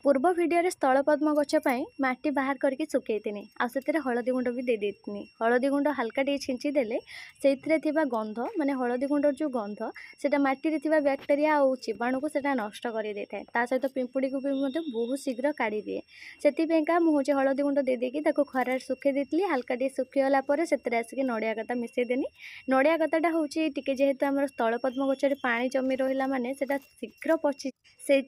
पूर्व भिडियो स्थल पद्म गछ माटी बाहर करके सुखई आ से हलदी गुंड भी दे देती। हलदी गुंड हाल्का टे छिंचीदेले से गंध माने हलदी गुंडर जो गंध से माटी बैक्टेरिया और जीवाणु को नष्ट कर दे था। ता सहित पिंपुड़ी को भी बहुत शीघ्र काढ़ी दिए। से मुझे हलदी गुंड दे देकी खरार सुखे देती। हाल्का टे सुखीगला से आसिक नड़िया कता मिसेदेनी। नड़िया कताटा हूँ टी जेहेतु आम स्थल पद्म गचर पानी जमी रहा माने शीघ्र पची से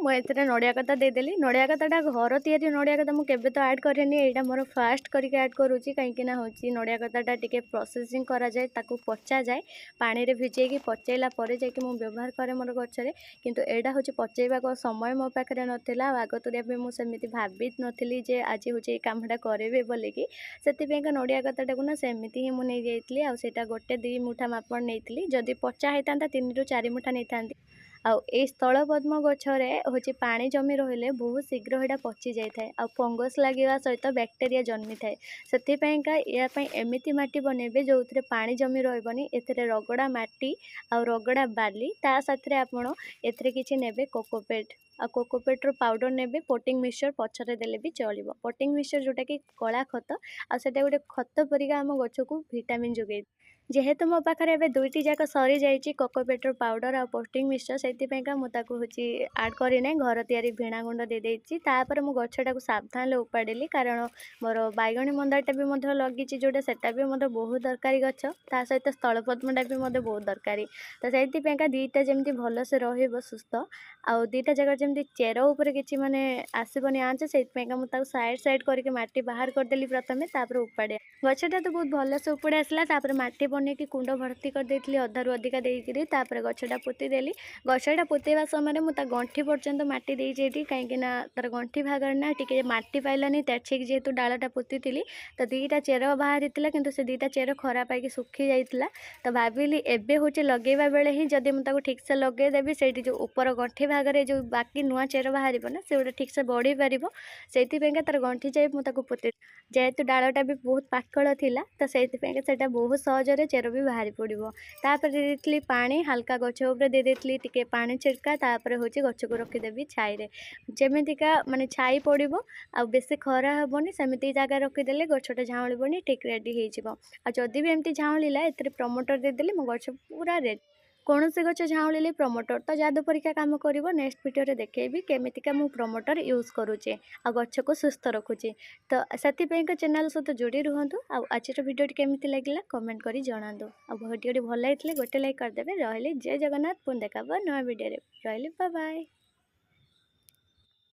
मुझे नड़िया कता देदेली। नड़िया कताटा घर तैयारी नड़िया कता मुझे तो ऐड करेनि, यहाँ मोर फास्ट करके ऐड करुँची कहीं हूँ नड़िया कताटा टी प्रोसेसिंग करा जाए ताकू पचा जाए पानी रे भिजेकी पचैला जाकि व्यवहार करे मोर गचरे। किंतु एटा हूँ पचैबा समय मो पाखे नाला आगतुरिया मुझे भावी नी जे आज हूँ ये कमटा करेबे बोलिकी से नड़िया कताटा को ना सेमती ही मुझे नहीं जाइली। आटा गोटे 2 मुठा मापन नहीं जदि पचा होता 3 ରୁ 4 मुठा नहीं था। आ स्थल पद्म गचरे हूँ पानी जमी रही बहुत शीघ्र यहाँ पची जाए आ फंगस लगे सहित बैक्टेरिया जन्मी थाए। से या एमती माटी बनइबे जो थे पानी जमी रही ए रगड़ा माटी आ रगड़ा बाली ता साथ आपड़ ए नेबे कोकोपेट आ कोकोपेट्र पाउडर नेबे पोटिंग मिक्सचर पछरे देले भी चलिबो। पोटिंग मिक्सचर जोटा कि कला खत आ सेटा गोटे खत परिका आम गछ को विटामिन जोगे। जेहेतु मो पाखे ए 2टी जाक सरी जाइए कोकोपेट्र पाउडर आ पोस्टिंग मिक्सचर से मुझे हूँ आड करना घर तैयारी भिणा गुंड दे देती। मु गछटा को सावधान उपाड़ी कारण मोर बैगणी मंदारटा भी लगी जोटा सेटा भी बहुत दरकारी गछ ता सहित स्थल पद्मटा भी बहुत दरकारी। तो से 2टा जमी भल से रुस्थ आउ 2टा जगह जमी चेर उपर कि माने आसबनी आँच से साइड साइड करके माटी बाहर करदेली प्रथम उपाड़े गछटा तो बहुत भल से उपड़े आसला। माटी बन की कुंड भर्ती कर देती अधारू अधिका देकर गछटा पोती देली। गछटा पोतेवा समय मुझे गंठी पर्यंत माटी दे जाइए कहीं तार गंठी भागर ना टी माटी पाइलानी ठीक जेहेतु डालटा पोती थी तो 2टा चेर बाहरी कि से 2टा चेर खरा पाई सुखी जाइला। तो भाविली एबे हूँ लगेवा बेले ही जदि मुझे ठीक से लगेदेवी से जो ऊपर गंठी भागर जो बाकी नुआ चेर बाहर ना से गोटे ठीक से बढ़ी पार से तार गंठी जाए मुझे पोते जेहेतु डालटा भी बहुत पाखल थी तो से बहुत सहजरे चेर भी बाहरी पड़ो। तापर दे देती पानी हाल्का गछ उपर दे देती टिके पानी छिड़का तापर हूँ गछ को रखीदेवी छाई जमीतिका माने छाई पड़ो आ बेसी खरा हेनी सेमती जगह रखीदे गछटा झाँबनी ठीक रेडी हो। जदि भी एमती झाँला ए प्रमोटर देदेली मो गछ पूरा रेडी। कौन से गच झाँले प्रमोटर तो जादू परीक्षा काम करिवो। नेक्स्ट वीडियो देखेबी केमितिका मु प्रमोटर यूज करुचे आ गछ को सुस्थ रखुचे। तो से चैनल सहित जोड़ी रुहतु। आज वीडियो केमिति लगिला कमेंट करी जणातु। आ वीडियो भल लगी गोटे लाइक करदेवे। रही जय जगन्नाथ। पुणी देखा नया वीडियो रही। Bye bye.